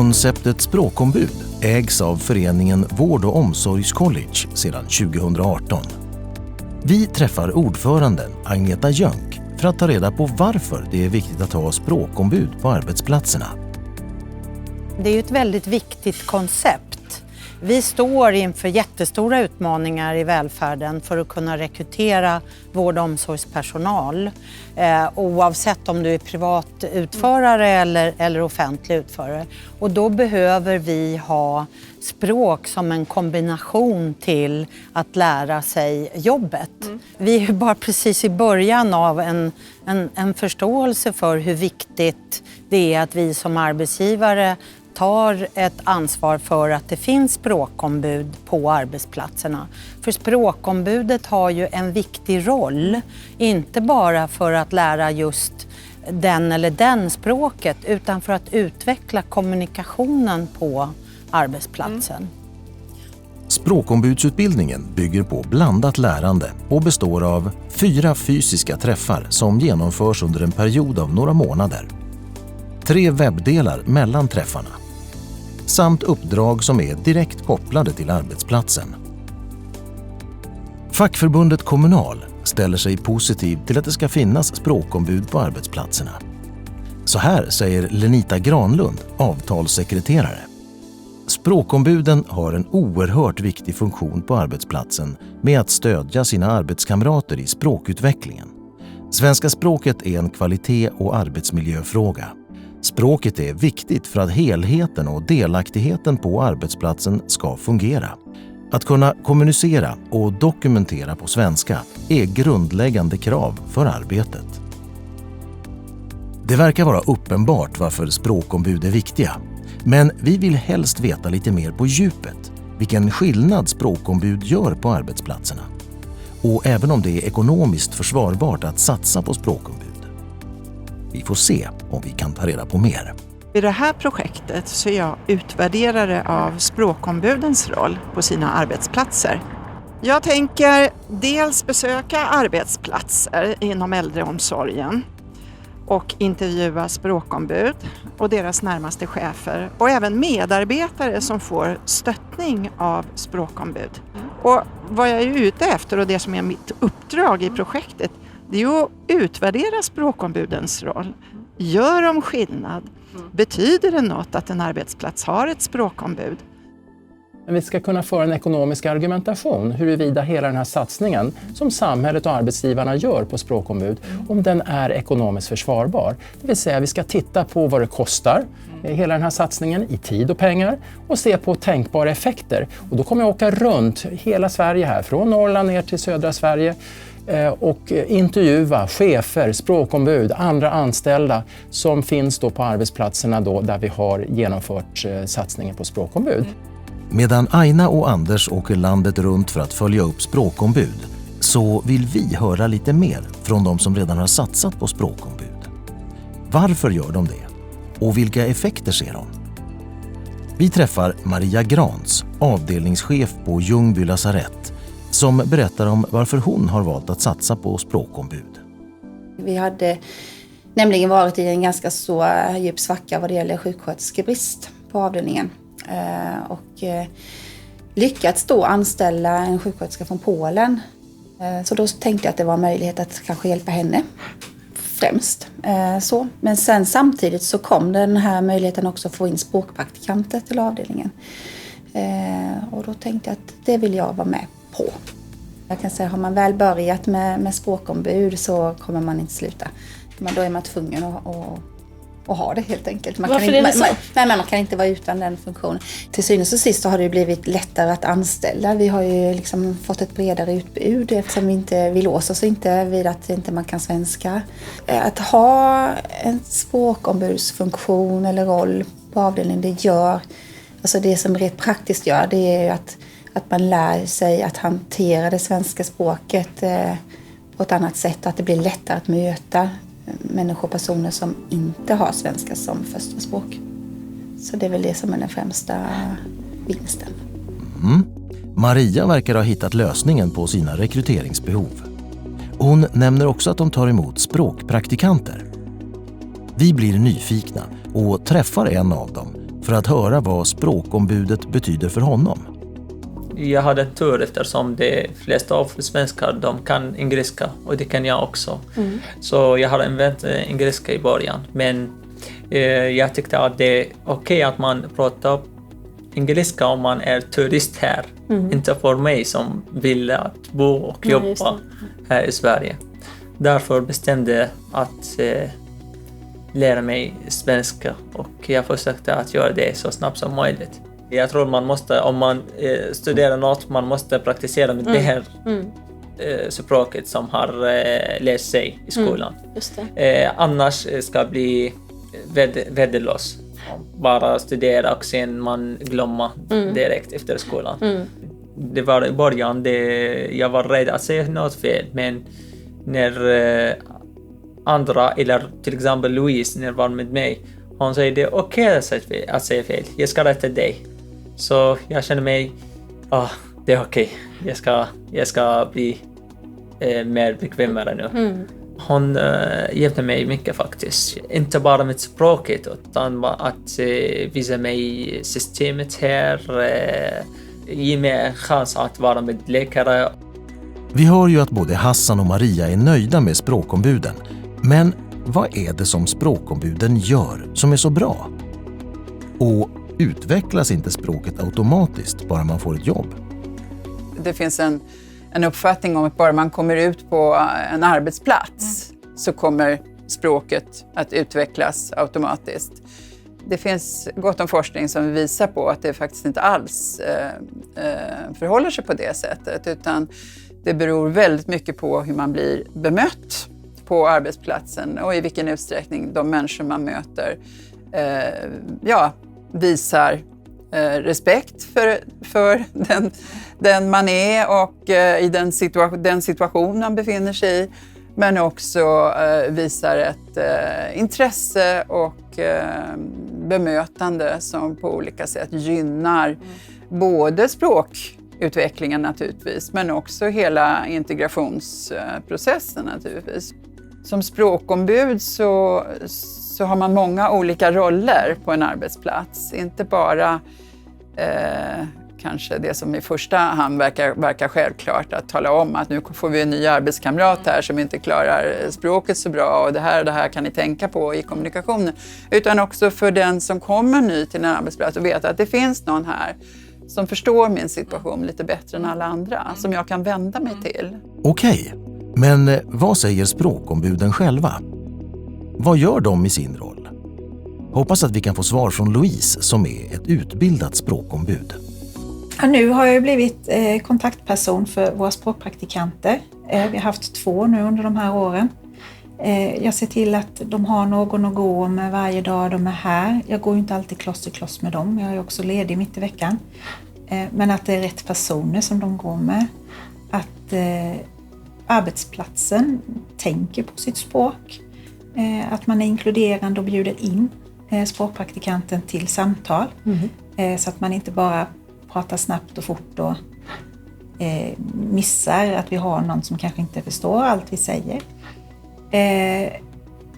Konceptet språkombud ägs av föreningen Vård- och omsorgscollege sedan 2018. Vi träffar ordföranden Agneta Jönk för att ta reda på varför det är viktigt att ha språkombud på arbetsplatserna. Det är ju ett väldigt viktigt koncept. Vi står inför jättestora utmaningar i välfärden för att kunna rekrytera vård- och omsorgspersonal. Oavsett om du är privat utförare eller offentlig utförare. Och då behöver vi ha språk som en kombination till att lära sig jobbet. Vi är ju bara precis i början av en förståelse för hur viktigt det är att vi som arbetsgivare tar ett ansvar för att det finns språkombud på arbetsplatserna. För språkombudet har ju en viktig roll, inte bara för att lära just den eller den språket, utan för att utveckla kommunikationen på arbetsplatsen. Språkombudsutbildningen bygger på blandat lärande och består av 4 fysiska träffar som genomförs under en period av några månader. 3 webbdelar mellan träffarna. Samt uppdrag som är direkt kopplade till arbetsplatsen. Fackförbundet Kommunal ställer sig positiv till att det ska finnas språkombud på arbetsplatserna. Så här säger Lenita Granlund, avtalssekreterare. Språkombuden har en oerhört viktig funktion på arbetsplatsen med att stödja sina arbetskamrater i språkutvecklingen. Svenska språket är en kvalitet- och arbetsmiljöfråga. Språket är viktigt för att helheten och delaktigheten på arbetsplatsen ska fungera. Att kunna kommunicera och dokumentera på svenska är grundläggande krav för arbetet. Det verkar vara uppenbart varför språkombud är viktiga. Men vi vill helst veta lite mer på djupet vilken skillnad språkombud gör på arbetsplatserna. Och även om det är ekonomiskt försvarbart att satsa på språkombud. Vi får se om vi kan ta reda på mer. I det här projektet så är jag utvärderare av språkombudens roll på sina arbetsplatser. Jag tänker dels besöka arbetsplatser inom äldreomsorgen och intervjua språkombud och deras närmaste chefer och även medarbetare som får stöttning av språkombud. Och vad jag är ute efter och det som är mitt uppdrag i projektet, det är att utvärdera språkombudens roll. Gör de skillnad? Betyder det något att en arbetsplats har ett språkombud? Vi ska kunna föra en ekonomisk argumentation huruvida hela den här satsningen som samhället och arbetsgivarna gör på språkombud, om den är ekonomiskt försvarbar. Det vill säga vi ska titta på vad det kostar, hela den här satsningen i tid och pengar, och se på tänkbara effekter. Och då kommer jag åka runt hela Sverige här, från Norrland ner till södra Sverige, och intervjua chefer, språkombud, andra anställda som finns då på arbetsplatserna då där vi har genomfört satsningen på språkombud. Medan Aina och Anders åker landet runt för att följa upp språkombud så vill vi höra lite mer från de som redan har satsat på språkombud. Varför gör de det? Och vilka effekter ser de? Vi träffar Maria Grans, avdelningschef på Ljungby lasarett, som berättar om varför hon har valt att satsa på språkombud. Vi hade nämligen varit i en ganska så djup svacka vad det gäller sjuksköterskebrist på avdelningen. Och lyckats då anställa en sjuksköterska från Polen. Så då tänkte jag att det var en möjlighet att kanske hjälpa henne främst. Men sen samtidigt så kom den här möjligheten också att få in språkpraktikanter till avdelningen. Och då tänkte jag att det vill jag vara med på. Jag kan säga att har man väl börjat med språkombud så kommer man inte sluta. Men då är man tvungen att ha det helt enkelt. Man kan inte vara utan den funktionen. Till synes och sist så har det blivit lättare att anställa. Vi har ju liksom fått ett bredare utbud eftersom vi låser oss inte vid att inte man kan svenska. Att ha en språkombudsfunktion eller roll på avdelningen, det gör, alltså det som rent praktiskt gör, det är ju att man lär sig att hantera det svenska språket på ett annat sätt. Att det blir lättare att möta människor och personer som inte har svenska som första språk. Så det är väl det som är den främsta vinsten. Maria verkar ha hittat lösningen på sina rekryteringsbehov. Hon nämner också att de tar emot språkpraktikanter. Vi blir nyfikna och träffar en av dem för att höra vad språkombudet betyder för honom. Jag hade en tur eftersom de flesta av svenskar de kan engelska och det kan jag också. Så jag hade använt engelska i början. Men jag tyckte att det är okej att man pratar engelska om man är turist här. Inte för mig som vill att bo och jobba här i Sverige. Därför bestämde jag att lära mig svenska och jag försökte att göra det så snabbt som möjligt. Jag tror man måste, om man studerar något, man måste praktisera med det här språket som har lärt sig i skolan. Just det. Annars ska bli värdelös. Bara studera och sen man glömma direkt efter skolan. Det var i början, jag var rädd att säga något fel, men när andra, eller till exempel Louise, när var med mig, hon säger det är okej att säga fel, jag ska rätta dig. Så jag känner mig, det är okej. Jag ska bli mer bekvämare nu. Hon hjälpte mig mycket faktiskt. Inte bara med språket utan att visa mig systemet här. Ge mig en chans att vara med läkare. Vi hör ju att både Hassan och Maria är nöjda med språkombuden. Men vad är det som språkombuden gör som är så bra? Och utvecklas inte språket automatiskt bara man får ett jobb? Det finns en uppfattning om att bara man kommer ut på en arbetsplats så kommer språket att utvecklas automatiskt. Det finns gott om forskning som visar på att det faktiskt inte alls förhåller sig på det sättet, utan det beror väldigt mycket på hur man blir bemött på arbetsplatsen och i vilken utsträckning de människor man möter visar respekt för den man är och i den situation man befinner sig i, men också visar ett intresse och bemötande som på olika sätt gynnar både språkutvecklingen naturligtvis, men också hela integrationsprocessen naturligtvis. Som språkombud så har man många olika roller på en arbetsplats. Inte bara kanske det som i första hand verkar självklart, att tala om att nu får vi en ny arbetskamrat här som inte klarar språket så bra och det här kan ni tänka på i kommunikationen. Utan också för den som kommer ny till en arbetsplats och vet att det finns någon här som förstår min situation lite bättre än alla andra, som jag kan vända mig till. Okej, men vad säger språkombuden själva? Vad gör de i sin roll? Hoppas att vi kan få svar från Louise som är ett utbildat språkombud. Ja, nu har jag blivit kontaktperson för våra språkpraktikanter. Vi har haft 2 nu under de här åren. Jag ser till att de har någon att gå med varje dag de är här. Jag går ju inte alltid kloss till kloss med dem. Jag är också ledig mitt i veckan. Men att det är rätt personer som de går med. Att arbetsplatsen tänker på sitt språk. Att man är inkluderande och bjuder in språkpraktikanten till samtal. Så att man inte bara pratar snabbt och fort och missar att vi har någon som kanske inte förstår allt vi säger.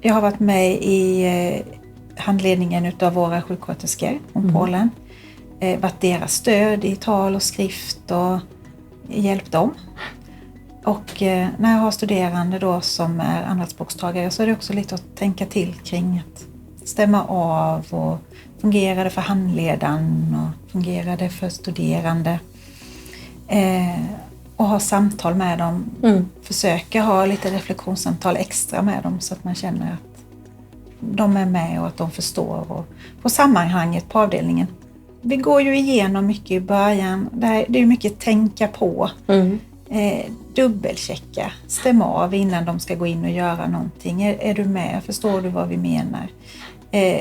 Jag har varit med i handledningen utav våra sjuksköterskor från Polen. Varit deras stöd i tal och skrift och hjälpt dem. Och när jag har studerande då som är andraspråkstagare så är det också lite att tänka till kring att stämma av och fungerar det för handledaren och fungerar det för studerande. Och ha samtal med dem. Försöka ha lite reflektionssamtal extra med dem så att man känner att de är med och att de förstår. Och på sammanhanget på avdelningen. Vi går ju igenom mycket i början. Det är mycket tänka på. Dubbelchecka. Stämma av innan de ska gå in och göra någonting. Är du med? Förstår du vad vi menar?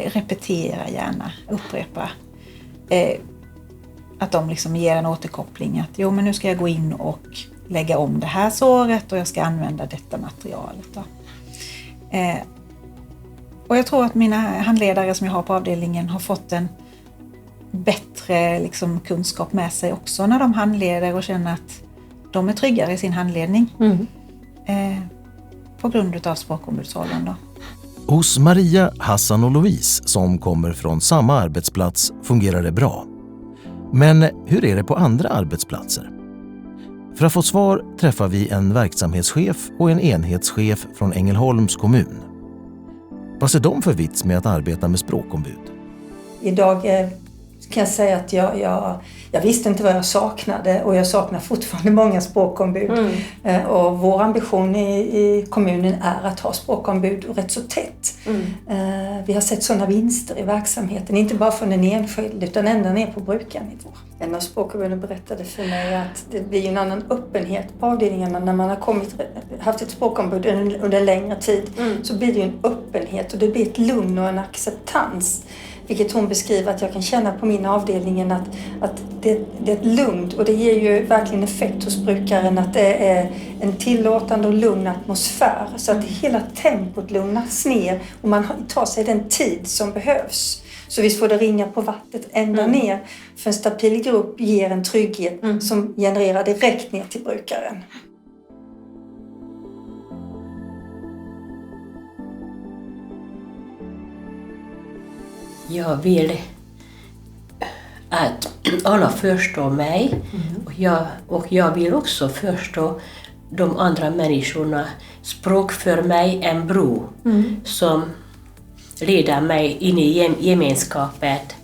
Repetera gärna. Upprepa. Att de liksom ger en återkoppling att men nu ska jag gå in och lägga om det här såret och jag ska använda detta materialet. Då. Och jag tror att mina handledare som jag har på avdelningen har fått en bättre liksom, kunskap med sig också när de handleder och känner att de är tryggare i sin handledning. På grund av språkombudsrollen då. Hos Maria, Hassan och Louise som kommer från samma arbetsplats fungerar det bra. Men hur är det på andra arbetsplatser? För att få svar träffar vi en verksamhetschef och en enhetschef från Ängelholms kommun. Vad ser de för vits med att arbeta med språkombud? Idag kan jag säga att jag visste inte vad jag saknade och jag saknar fortfarande många språkombud. Och vår ambition i kommunen är att ha språkombud rätt så tätt. Vi har sett sådana vinster i verksamheten, inte bara från den enskilde utan ända ner på brukarnivå. En av språkombuden berättade för mig att det blir en annan öppenhet på avdelningarna när man har haft ett språkombud under en längre tid. Så blir det en öppenhet och det blir ett lugn och en acceptans. Vilket hon beskriver att jag kan känna på min avdelning att det är ett lugnt och det ger ju verkligen effekt hos brukaren att det är en tillåtande och lugn atmosfär så att hela tempot lugnas ner och man tar sig den tid som behövs. Så visst får det ringa på vattnet ända ner för en stabil grupp ger en trygghet som genererar direkt ner till brukaren. Jag vill att alla förstår mig och jag vill också förstå de andra människorna. Språk för mig är en bro som leder mig in i gemenskapet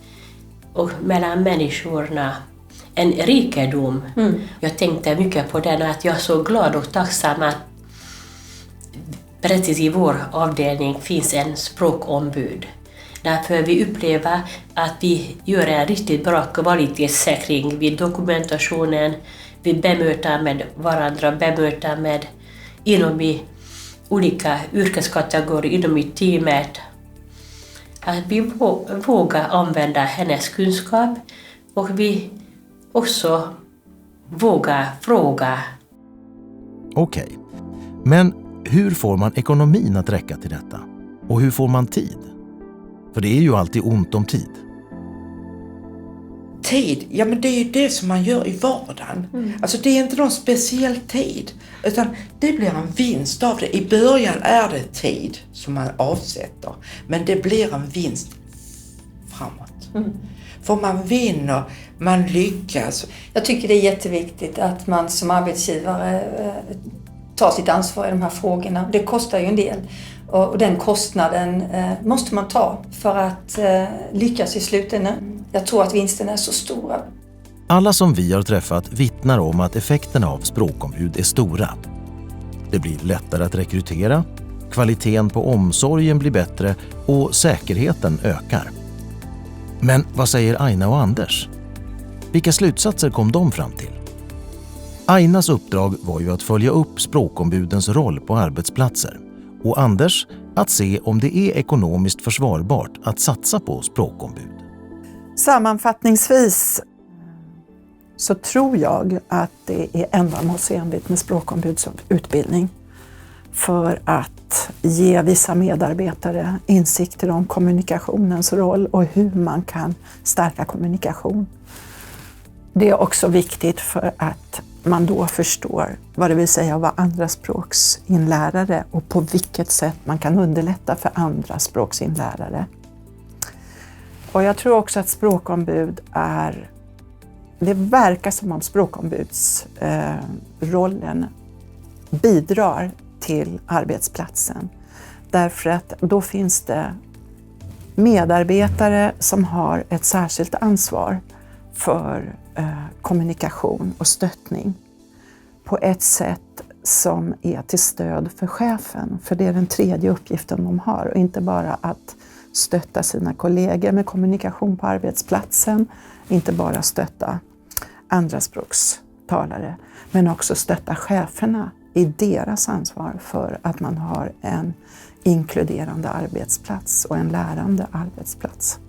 och mellan människorna. En rikedom. Jag tänkte mycket på den att jag är så glad och tacksam att precis i vår avdelning finns en språkombud. Därför vi upplever att vi gör en riktigt bra kvalitetssäkring vid dokumentationen. Vi bemöter med varandra, bemöter med inom i olika yrkeskategorier inom i teamet. Att vi vågar använda hennes kunskap och vi också vågar fråga. Okej, men hur får man ekonomin att räcka till detta? Och hur får man tid? För det är ju alltid ont om tid. Tid, ja men det är ju det som man gör i vardagen. Alltså det är inte någon speciell tid. Utan det blir en vinst av det. I början är det tid som man avsätter. Men det blir en vinst framåt. För man vinner, man lyckas. Jag tycker det är jätteviktigt att man som arbetsgivare tar sitt ansvar i de här frågorna. Det kostar ju en del. Och den kostnaden måste man ta för att lyckas i slutändan. Jag tror att vinsten är så stora. Alla som vi har träffat vittnar om att effekterna av språkombud är stora. Det blir lättare att rekrytera, kvaliteten på omsorgen blir bättre och säkerheten ökar. Men vad säger Aina och Anders? Vilka slutsatser kom de fram till? Ainas uppdrag var ju att följa upp språkombudens roll på arbetsplatser. Och Anders att se om det är ekonomiskt försvarbart att satsa på språkombud. Sammanfattningsvis så tror jag att det är ändamålsenligt med språkombudsutbildning för att ge vissa medarbetare insikter om kommunikationens roll och hur man kan stärka kommunikation. Det är också viktigt för att man då förstår vad det vill säga att vara andra språksinlärare och på vilket sätt man kan underlätta för andra språksinlärare. Och jag tror också att språkombud det verkar som om språkombudsrollen bidrar till arbetsplatsen. Därför att då finns det medarbetare som har ett särskilt ansvar för kommunikation och stöttning på ett sätt som är till stöd för chefen. För det är den tredje uppgiften de har och inte bara att stötta sina kollegor med kommunikation på arbetsplatsen, inte bara stötta andra språkstalare men också stötta cheferna i deras ansvar för att man har en inkluderande arbetsplats och en lärande arbetsplats.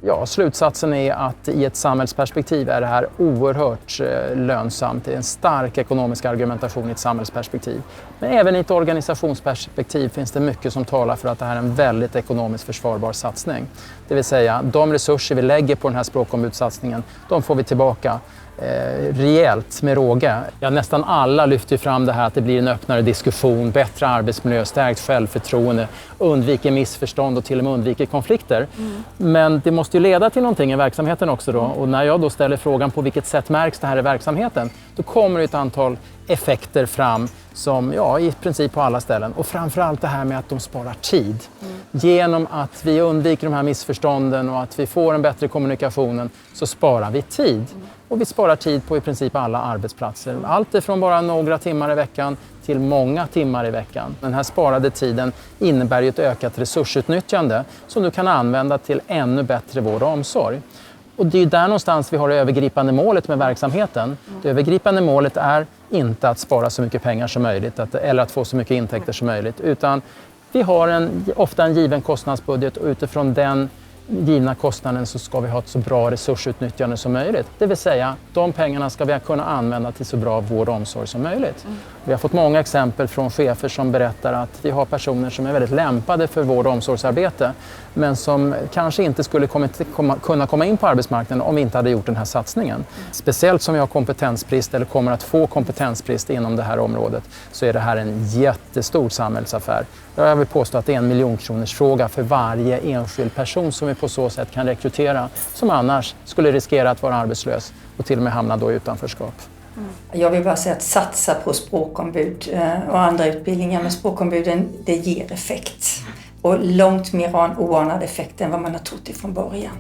Ja, slutsatsen är att i ett samhällsperspektiv är det här oerhört lönsamt. Det är en stark ekonomisk argumentation i ett samhällsperspektiv. Men även i ett organisationsperspektiv finns det mycket som talar för att det här är en väldigt ekonomiskt försvarbar satsning. Det vill säga de resurser vi lägger på den här språkombudssatsningen, de får vi tillbaka rejält med råge. Ja, nästan alla lyfter fram det här att det blir en öppnare diskussion, bättre arbetsmiljö, stärkt självförtroende, undviker missförstånd och till och med undviker konflikter. Men det måste ju leda till någonting i verksamheten också då. Och när jag då ställer frågan på vilket sätt märks det här i verksamheten, då kommer det ett antal effekter fram som i princip på alla ställen. Och framförallt det här med att de sparar tid. Genom att vi undviker de här missförstånden och att vi får en bättre kommunikationen så sparar vi tid. Och vi sparar tid på i princip alla arbetsplatser. Allt ifrån bara några timmar i veckan till många timmar i veckan. Den här sparade tiden innebär ju ett ökat resursutnyttjande som du kan använda till ännu bättre vård och omsorg. Och det är där någonstans vi har det övergripande målet med verksamheten. Det övergripande målet är inte att spara så mycket pengar som möjligt eller att få så mycket intäkter som möjligt, utan vi har ofta en given kostnadsbudget och utifrån den givna kostnaden så ska vi ha ett så bra resursutnyttjande som möjligt. Det vill säga, de pengarna ska vi kunna använda till så bra vård och omsorg som möjligt. Vi har fått många exempel från chefer som berättar att vi har personer som är väldigt lämpade för vård- och omsorgsarbete men som kanske inte skulle kunna komma in på arbetsmarknaden om vi inte hade gjort den här satsningen. Speciellt som vi har kompetensbrist eller kommer att få kompetensbrist inom det här området så är det här en jättestor samhällsaffär. Jag vill påstå att det är en miljonkronorsfråga för varje enskild person som vi på så sätt kan rekrytera som annars skulle riskera att vara arbetslös och till och med hamna då i utanförskap. Jag vill bara säga att satsa på språkombud och andra utbildningar med språkombuden, det ger effekt. Och långt mer oanad effekt än vad man har trott ifrån början.